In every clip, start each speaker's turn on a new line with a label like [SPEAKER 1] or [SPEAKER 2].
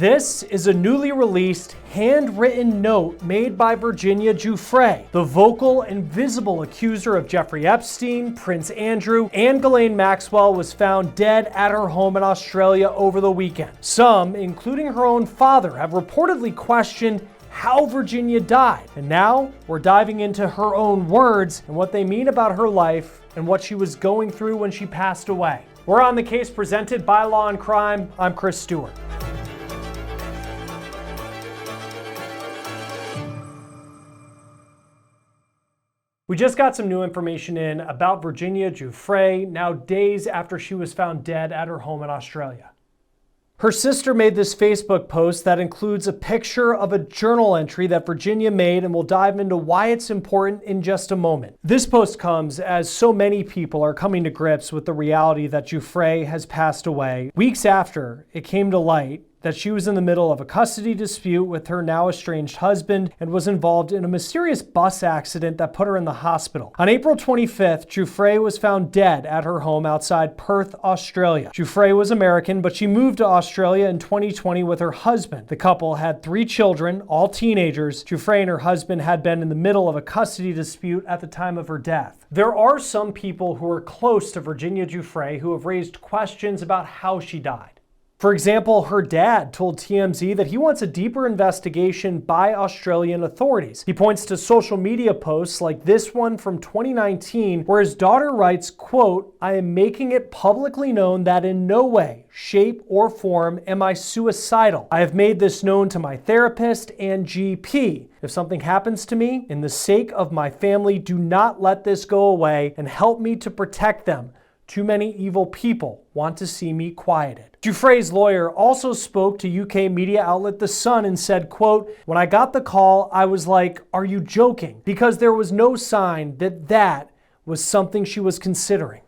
[SPEAKER 1] This is a newly released, handwritten note made by Virginia Giuffre, the vocal and visible accuser of Jeffrey Epstein, Prince Andrew, and Ghislaine Maxwell, was found dead at her home in Australia over the weekend. Some, including her own father, have reportedly questioned how Virginia died. And now we're diving into her own words and what they mean about her life and what she was going through when she passed away. We're on the case presented by Law & Crime. I'm Chris Stewart. We just got some new information in about Virginia Giuffre, now days after she was found dead at her home in Australia. Her sister made this Facebook post that includes a picture of a journal entry that Virginia made, and we'll dive into why it's important in just a moment. This post comes as so many people are coming to grips with the reality that Giuffre has passed away, weeks after it came to light that she was in the middle of a custody dispute with her now estranged husband and was involved in a mysterious bus accident that put her in the hospital. On April 25th, Giuffre was found dead at her home outside Perth, Australia. Giuffre was American, but she moved to Australia in 2020 with her husband. The couple had 3 children, all teenagers. Giuffre and her husband had been in the middle of a custody dispute at the time of her death. There are some people who are close to Virginia Giuffre who have raised questions about how she died. For example, her dad told TMZ that he wants a deeper investigation by Australian authorities. He points to social media posts like this one from 2019, where his daughter writes, quote, "I am making it publicly known that in no way, shape, or form am I suicidal. I have made this known to my therapist and GP. If something happens to me, in the sake of my family, do not let this go away and help me to protect them. Too many evil people want to see me quieted." Giuffre's lawyer also spoke to UK media outlet The Sun and said, quote, "When I got the call, I was like, are you joking? Because there was no sign that that was something she was considering."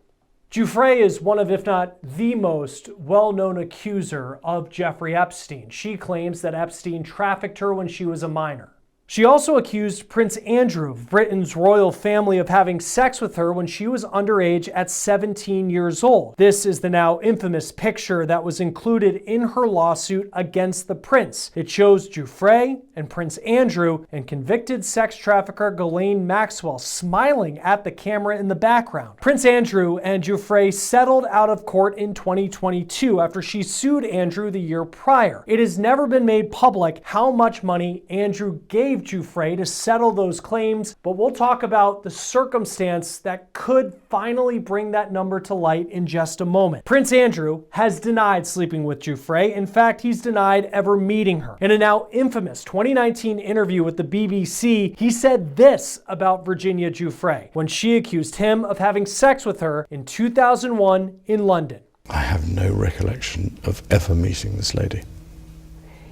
[SPEAKER 1] Giuffre is one of, if not the most well-known accuser of Jeffrey Epstein. She claims that Epstein trafficked her when she was a minor. She also accused Prince Andrew of Britain's royal family of having sex with her when she was underage at 17 years old. This is the now infamous picture that was included in her lawsuit against the prince. It shows Giuffre and Prince Andrew and convicted sex trafficker Ghislaine Maxwell smiling at the camera in the background. Prince Andrew and Giuffre settled out of court in 2022 after she sued Andrew the year prior. It has never been made public how much money Andrew gave Giuffre to settle those claims, but we'll talk about the circumstance that could finally bring that number to light in just a moment. Prince Andrew has denied sleeping with Giuffre. In fact, he's denied ever meeting her. In a now infamous 2019 interview with the BBC, he said this about Virginia Giuffre when she accused him of having sex with her in 2001 in London.
[SPEAKER 2] "I have no recollection of ever meeting this lady.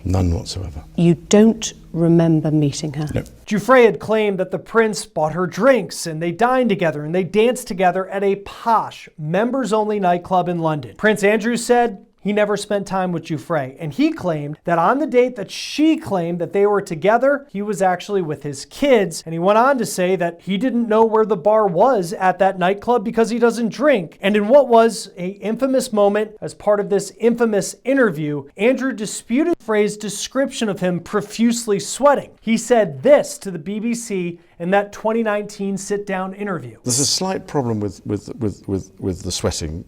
[SPEAKER 2] None whatsoever."
[SPEAKER 3] You don't remember meeting her?
[SPEAKER 2] No.
[SPEAKER 1] Giuffre had claimed that the prince bought her drinks and they dined together and they danced together at a posh, members-only nightclub in London. Prince Andrew said he never spent time with Giuffre, and he claimed that on the date that she claimed that they were together, he was actually with his kids, and he went on to say that he didn't know where the bar was at that nightclub because he doesn't drink. And in what was an infamous moment as part of this infamous interview, Andrew disputed Giuffre's description of him profusely sweating. He said this to the BBC in that 2019 sit-down interview.
[SPEAKER 2] There's a slight problem with the sweating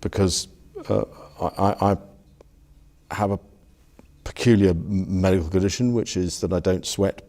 [SPEAKER 2] because I have a peculiar medical condition, which is that I don't sweat,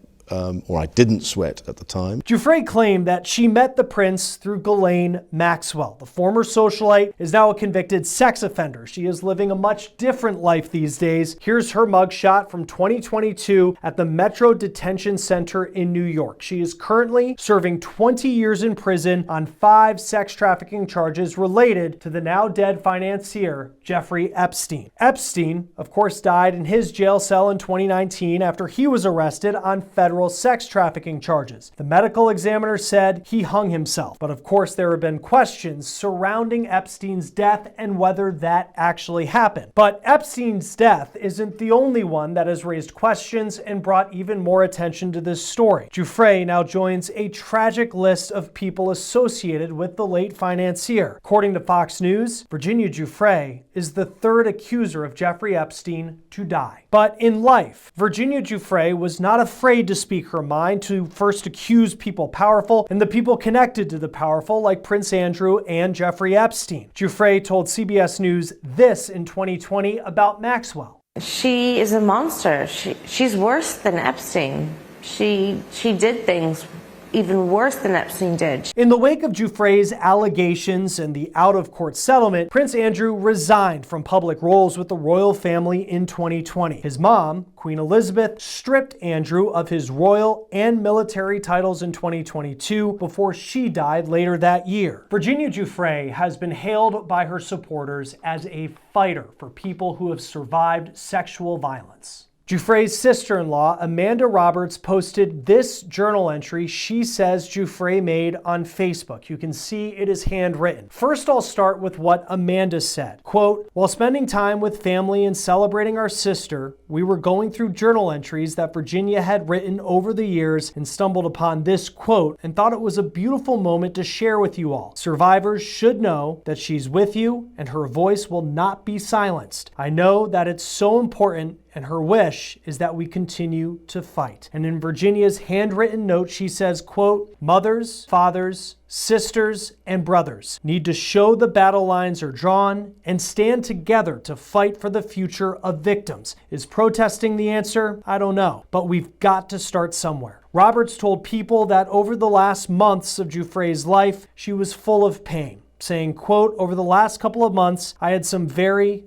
[SPEAKER 2] or I didn't sweat at the time.
[SPEAKER 1] Giuffre claimed that she met the prince through Ghislaine Maxwell. The former socialite is now a convicted sex offender. She is living a much different life these days. Here's her mugshot from 2022 at the Metro Detention Center in New York. She is currently serving 20 years in prison on 5 sex trafficking charges related to the now dead financier, Jeffrey Epstein. Epstein, of course, died in his jail cell in 2019 after he was arrested on federal federal sex trafficking charges. The medical examiner said he hung himself. But of course, there have been questions surrounding Epstein's death and whether that actually happened. But Epstein's death isn't the only one that has raised questions and brought even more attention to this story. Giuffre now joins a tragic list of people associated with the late financier. According to Fox News, Virginia Giuffre is the third accuser of Jeffrey Epstein to die. But in life, Virginia Giuffre was not afraid to speak her mind, to first accuse people powerful and the people connected to the powerful like Prince Andrew and Jeffrey Epstein. Giuffre told CBS News this in 2020 about Maxwell.
[SPEAKER 4] She is a monster. She's worse than Epstein. She did things even worse than Epstein did.
[SPEAKER 1] In the wake of Giuffre's allegations and the out-of-court settlement, Prince Andrew resigned from public roles with the royal family in 2020. His mom, Queen Elizabeth, stripped Andrew of his royal and military titles in 2022 before she died later that year. Virginia Giuffre has been hailed by her supporters as a fighter for people who have survived sexual violence. Giuffre's sister-in-law, Amanda Roberts, posted this journal entry she says Giuffre made on Facebook. You can see it is handwritten. First, I'll start with what Amanda said. Quote, "While spending time with family and celebrating our sister, we were going through journal entries that Virginia had written over the years and stumbled upon this quote and thought it was a beautiful moment to share with you all. Survivors should know that she's with you and her voice will not be silenced. I know that it's so important, and her wish is that we continue to fight." And in Virginia's handwritten note, she says, quote, "Mothers, fathers, sisters, and brothers need to show the battle lines are drawn and stand together to fight for the future of victims. Is protesting the answer? I don't know, but we've got to start somewhere." Roberts told People that over the last months of Giuffre's life, she was full of pain, saying, quote, "Over the last couple of months, I had some very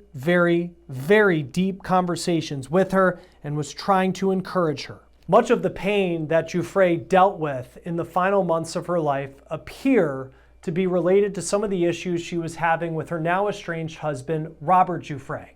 [SPEAKER 1] deep conversations with her and was trying to encourage her." Much of the pain that Giuffre dealt with in the final months of her life appear to be related to some of the issues she was having with her now estranged husband, Robert Giuffre.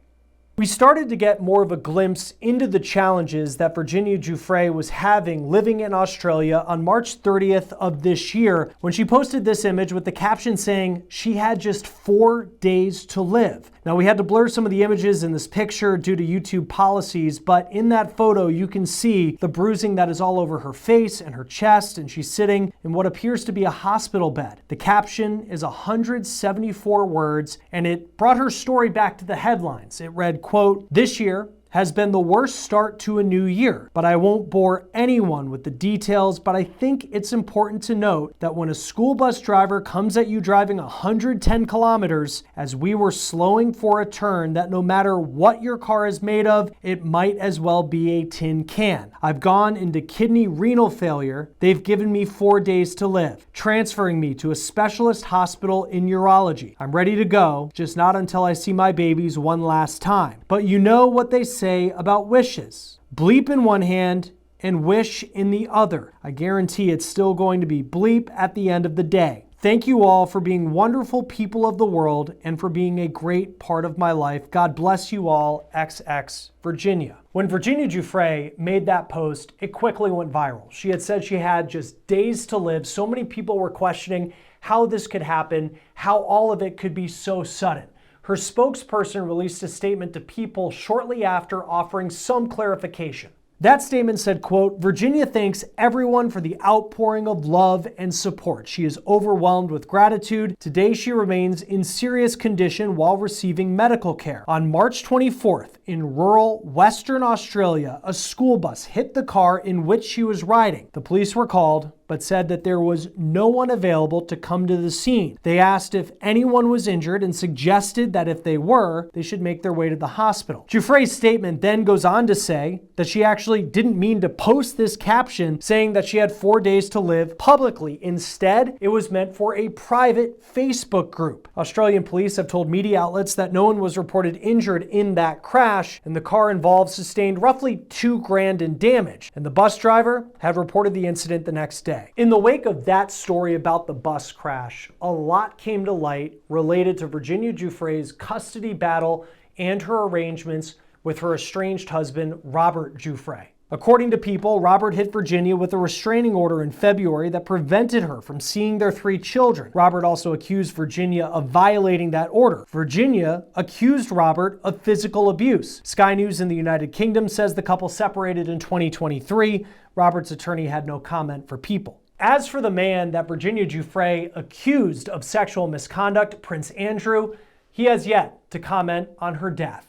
[SPEAKER 1] We started to get more of a glimpse into the challenges that Virginia Giuffre was having living in Australia on March 30th of this year when she posted this image with the caption saying she had just 4 days to live. Now, we had to blur some of the images in this picture due to YouTube policies, but in that photo you can see the bruising that is all over her face and her chest, and she's sitting in what appears to be a hospital bed. The caption is 174 words, and it brought her story back to the headlines. It read, quote, "This year has been the worst start to a new year, but I won't bore anyone with the details, but I think it's important to note that when a school bus driver comes at you driving 110 kilometers as we were slowing for a turn, that no matter what your car is made of, it might as well be a tin can. I've gone into kidney renal failure. They've given me 4 days to live, transferring me to a specialist hospital in urology. I'm ready to go, just not until I see my babies one last time. But you know what they say about wishes. Bleep in one hand and wish in the other. I guarantee it's still going to be bleep at the end of the day. Thank you all for being wonderful people of the world and for being a great part of my life. God bless you all, XX Virginia." When Virginia Giuffre made that post, it quickly went viral. She had said she had just days to live. So many people were questioning how this could happen, how all of it could be so sudden. Her spokesperson released a statement to People shortly after offering some clarification. That statement said, quote, "Virginia thanks everyone for the outpouring of love and support. She is overwhelmed with gratitude. Today she remains in serious condition while receiving medical care. On March 24th, in rural Western Australia, a school bus hit the car in which she was riding. The police were called, but said that there was no one available to come to the scene. They asked if anyone was injured and suggested that if they were, they should make their way to the hospital." Giuffre's statement then goes on to say that she actually didn't mean to post this caption saying that she had 4 days to live publicly. Instead, it was meant for a private Facebook group. Australian police have told media outlets that no one was reported injured in that crash, and the car involved sustained roughly $2,000 in damage, and the bus driver had reported the incident the next day. In the wake of that story about the bus crash, a lot came to light related to Virginia Giuffre's custody battle and her arrangements with her estranged husband, Robert Giuffre. According to People, Robert hit Virginia with a restraining order in February that prevented her from seeing their 3 children. Robert also accused Virginia of violating that order. Virginia accused Robert of physical abuse. Sky News in the United Kingdom says the couple separated in 2023. Robert's attorney had no comment for People. As for the man that Virginia Giuffre accused of sexual misconduct, Prince Andrew, he has yet to comment on her death.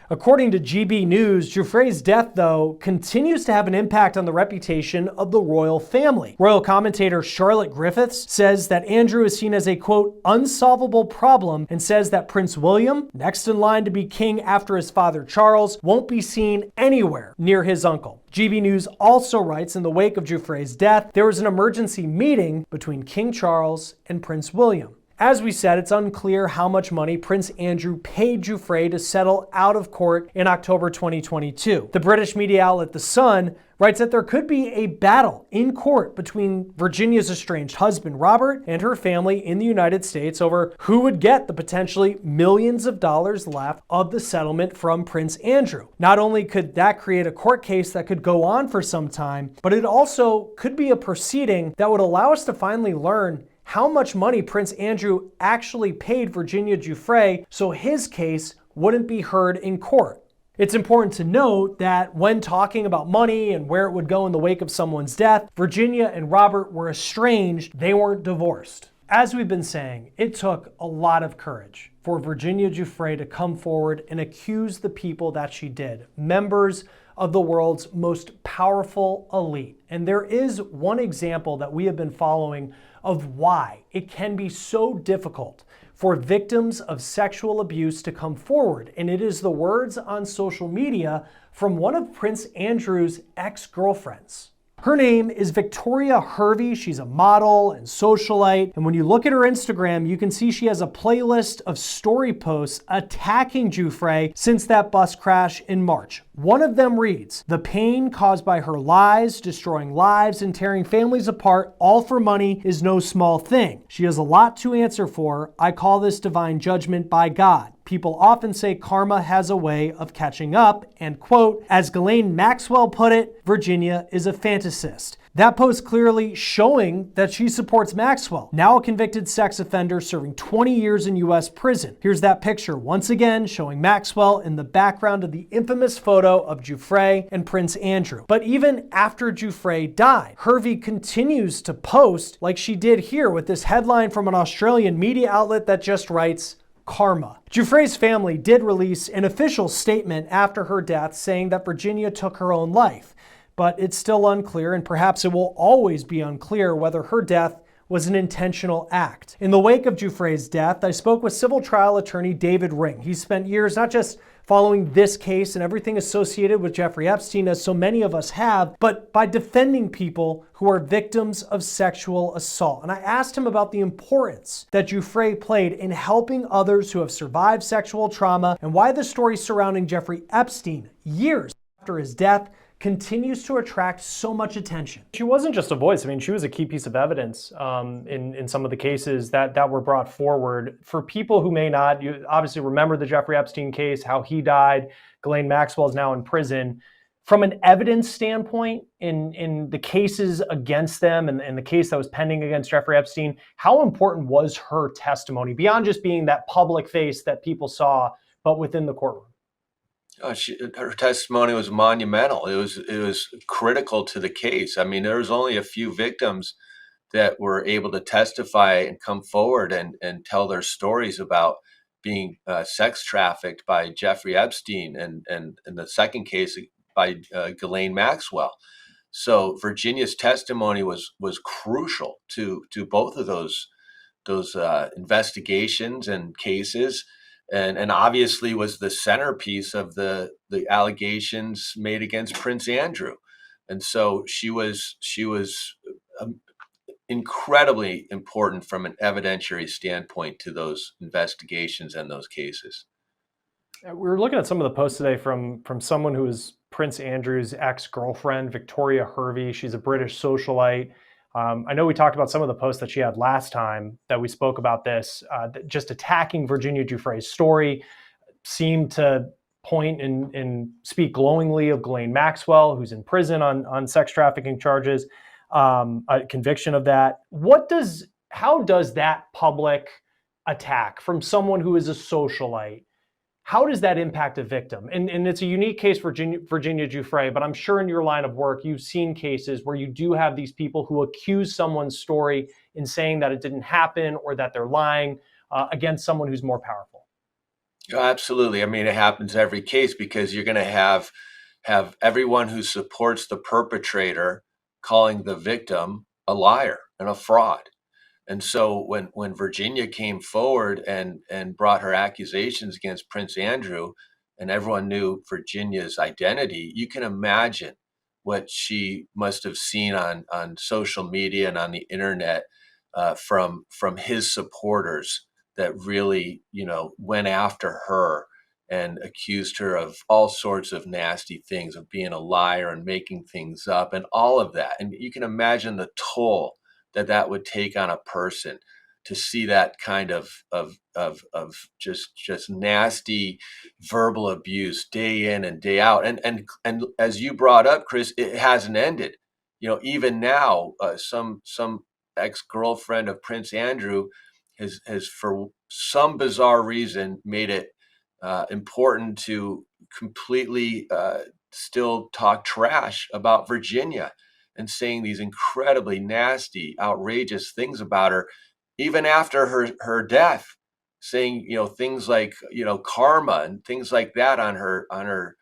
[SPEAKER 1] According to GB News, Giuffre's death, though, continues to have an impact on the reputation of the royal family. Royal commentator Charlotte Griffiths says that Andrew is seen as a, quote, unsolvable problem, and says that Prince William, next in line to be king after his father Charles, won't be seen anywhere near his uncle. GB News also writes, in the wake of Giuffre's death, there was an emergency meeting between King Charles and Prince William. As we said, it's unclear how much money Prince Andrew paid Giuffre to settle out of court in October 2022. The British media outlet The Sun writes that there could be a battle in court between Virginia's estranged husband Robert and her family in the United States over who would get the potentially millions of dollars left of the settlement from Prince Andrew. Not only could that create a court case that could go on for some time, but it also could be a proceeding that would allow us to finally learn how much money Prince Andrew actually paid Virginia Giuffre so his case wouldn't be heard in court. It's important to note that when talking about money and where it would go in the wake of someone's death, Virginia and Robert were estranged, they weren't divorced. As we've been saying, it took a lot of courage for Virginia Giuffre to come forward and accuse the people that she did, members of the world's most powerful elite. And there is one example that we have been following of why it can be so difficult for victims of sexual abuse to come forward. And it is the words on social media from one of Prince Andrew's ex-girlfriends. Her name is Victoria Hervey. She's a model and socialite. And when you look at her Instagram, you can see she has a playlist of story posts attacking Giuffre since that bus crash in March. One of them reads, "The pain caused by her lies, destroying lives and tearing families apart, all for money, is no small thing. She has a lot to answer for. I call this divine judgment by God. People often say karma has a way of catching up," and quote, "As Ghislaine Maxwell put it, Virginia is a fantasist." That post clearly showing that she supports Maxwell, now a convicted sex offender serving 20 years in U.S. prison. Here's that picture once again showing Maxwell in the background of the infamous photo of Giuffre and Prince Andrew. But even after Giuffre died, Hervey continues to post like she did here with this headline from an Australian media outlet that just writes, "Karma." Giuffre's family did release an official statement after her death saying that Virginia took her own life. But it's still unclear, and perhaps it will always be unclear, whether her death was an intentional act. In the wake of Giuffre's death, I spoke with civil trial attorney David Ring. He spent years not just following this case and everything associated with Jeffrey Epstein, as so many of us have, but by defending people who are victims of sexual assault. And I asked him about the importance that Giuffre played in helping others who have survived sexual trauma, and why the story surrounding Jeffrey Epstein, years after his death, continues to attract so much attention. She wasn't just a voice. I mean, she was a key piece of evidence in some of the cases that were brought forward. For people who may not, you obviously remember the Jeffrey Epstein case, how he died. Ghislaine Maxwell is now in prison. From an evidence standpoint, in the cases against them and the case that was pending against Jeffrey Epstein, how important was her testimony, beyond just being that public face that people saw, but within the courtroom?
[SPEAKER 5] Her testimony was monumental. It was critical to the case. I mean, there was only a few victims that were able to testify and come forward and tell their stories about being sex trafficked by Jeffrey Epstein, and in the second case by Ghislaine Maxwell. So Virginia's testimony was crucial to both of those investigations and cases. And obviously was the centerpiece of the allegations made against Prince Andrew. And so she was incredibly important from an evidentiary standpoint to those investigations and those cases.
[SPEAKER 1] We were looking at some of the posts today from someone who is Prince Andrew's ex-girlfriend, Victoria Hervey. She's a British socialite. I know we talked about some of the posts that she had last time that we spoke about this, just attacking Virginia Giuffre's story, seemed to point and speak glowingly of Ghislaine Maxwell, who's in prison on sex trafficking charges, a conviction of that. How does that public attack from someone who is a socialite, how does that impact a victim? And it's a unique case for Virginia Giuffre, but I'm sure in your line of work, you've seen cases where you do have these people who accuse someone's story in saying that it didn't happen or that they're lying against someone who's more powerful.
[SPEAKER 5] Absolutely. I mean, it happens every case because you're going to have everyone who supports the perpetrator calling the victim a liar and a fraud. And so when Virginia came forward and brought her accusations against Prince Andrew, and everyone knew Virginia's identity, you can imagine what she must have seen on social media and on the internet from his supporters that really, went after her and accused her of all sorts of nasty things, of being a liar and making things up and all of that. And you can imagine the toll that would take on a person to see that kind of just nasty verbal abuse day in and day out. And as you brought up, Chris, it hasn't ended. Even now, some ex-girlfriend of Prince Andrew has for some bizarre reason made it important to completely still talk trash about Virginia and saying these incredibly nasty, outrageous things about her, even after her death, saying things like karma and things like that on her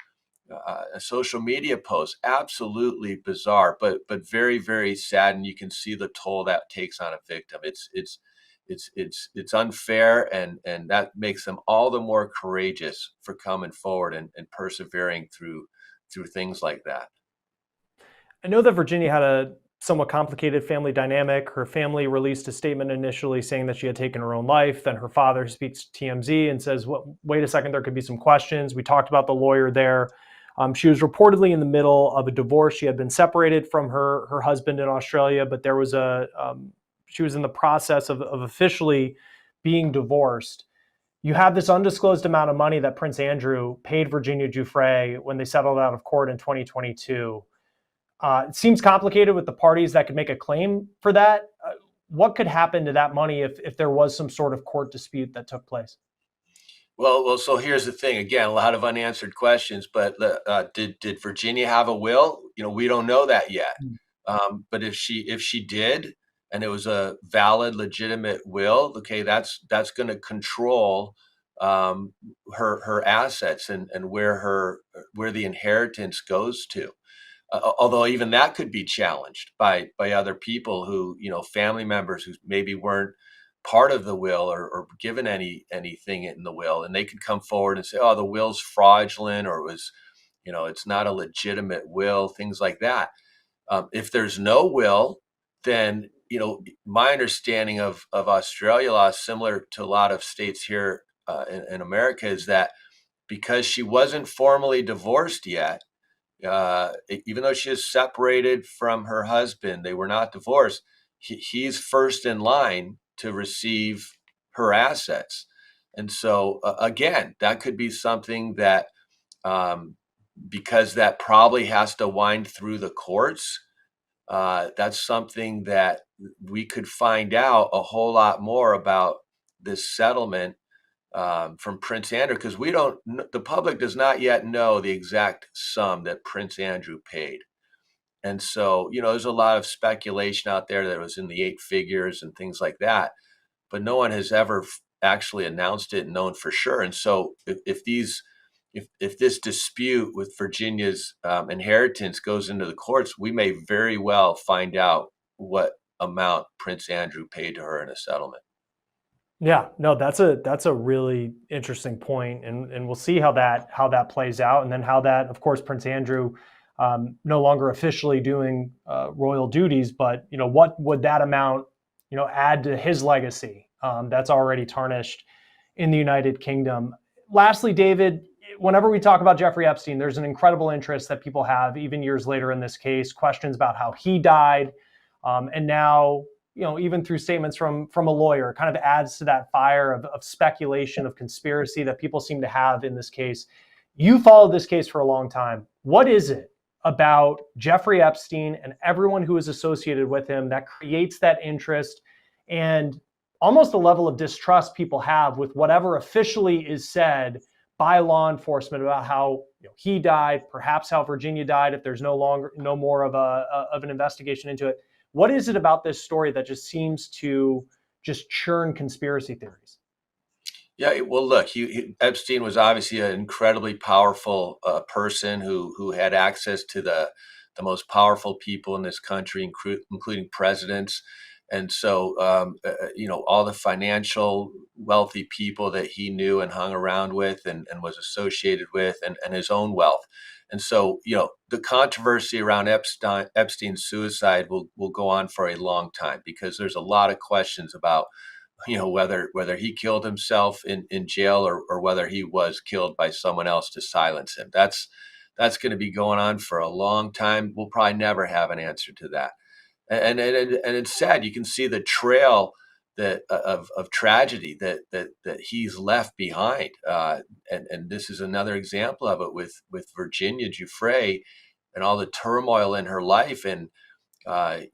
[SPEAKER 5] social media posts. Absolutely bizarre, but very, very sad, and you can see the toll that takes on a victim. It's unfair, and that makes them all the more courageous for coming forward and persevering through things like that.
[SPEAKER 1] I know that Virginia had a somewhat complicated family dynamic. Her family released a statement initially saying that she had taken her own life. Then her father speaks to TMZ and says, well, wait a second, there could be some questions. We talked about the lawyer there. She was reportedly in the middle of a divorce. She had been separated from her husband in Australia, but there was she was in the process of officially being divorced. You have this undisclosed amount of money that Prince Andrew paid Virginia Giuffre when they settled out of court in 2022. It seems complicated with the parties that could make a claim for that. What could happen to that money if there was some sort of court dispute that took place?
[SPEAKER 5] Well, so here's the thing. Again, a lot of unanswered questions. But did Virginia have a will? We don't know that yet. But if she did, and it was a valid, legitimate will, okay, that's going to control her assets and where the inheritance goes to. Although even that could be challenged by other people who, family members who maybe weren't part of the will or given anything in the will, and they could come forward and say, oh, the will's fraudulent, or it was, it's not a legitimate will, things like that. If there's no will, then, my understanding of Australia law, similar to a lot of states here in America, is that because she wasn't formally divorced yet, even though she is separated from her husband, they were not divorced, he's first in line to receive her assets. And so, again, that could be something that, because that probably has to wind through the courts, that's something that we could find out a whole lot more about this settlement from Prince Andrew, because the public does not yet know the exact sum that Prince Andrew paid. And so, there's a lot of speculation out there that it was in the 8 figures and things like that, but no one has ever actually announced it and known for sure. And so if this dispute with Virginia's inheritance goes into the courts, we may very well find out what amount Prince Andrew paid to her in a settlement.
[SPEAKER 1] Yeah, no, that's a really interesting point, and we'll see how that plays out, and then how that, of course, Prince Andrew no longer officially doing royal duties, but what would that amount add to his legacy that's already tarnished in the United Kingdom. Lastly, David, whenever we talk about Jeffrey Epstein, there's an incredible interest that people have, even years later in this case, questions about how he died, and now, even through statements from a lawyer, kind of adds to that fire of speculation, of conspiracy that people seem to have in this case. You followed this case for a long time. What is it about Jeffrey Epstein and everyone who is associated with him that creates that interest and almost the level of distrust people have with whatever officially is said by law enforcement about how he died, perhaps how Virginia died, if there's no more of an investigation into it? What is it about this story that just seems to just churn conspiracy theories?
[SPEAKER 5] Yeah, well, look, Epstein was obviously an incredibly powerful person who had access to the most powerful people in this country, including presidents. And so, all the financial wealthy people that he knew and hung around with and was associated with, and his own wealth. And so, the controversy around Epstein's suicide will go on for a long time, because there's a lot of questions about whether he killed himself in jail, or whether he was killed by someone else to silence him. That's going to be going on for a long time. We'll probably never have an answer to that. And it's sad. You can see the trail of tragedy that he's left behind. And this is another example of it with Virginia Giuffre and all the turmoil in her life. And I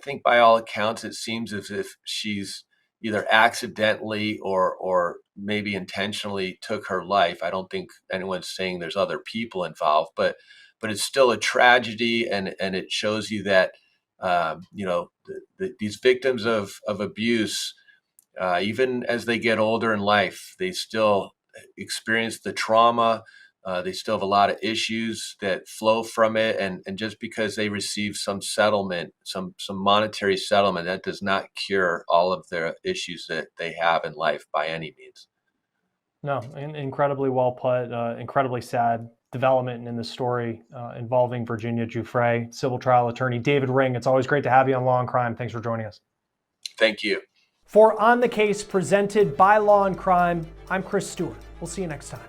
[SPEAKER 5] think by all accounts, it seems as if she's either accidentally or maybe intentionally took her life. I don't think anyone's saying there's other people involved, but it's still a tragedy, and it shows you that these victims of abuse, even as they get older in life, they still experience the trauma. They still have a lot of issues that flow from it. And just because they receive some settlement, some monetary settlement, that does not cure all of their issues that they have in life by any means.
[SPEAKER 1] No, incredibly well put, incredibly sad development in the story involving Virginia Giuffre, civil trial attorney David Ring. It's always great to have you on Law and Crime. Thanks for joining us.
[SPEAKER 5] Thank you.
[SPEAKER 1] For On the Case, presented by Law and Crime, I'm Chris Stewart. We'll see you next time.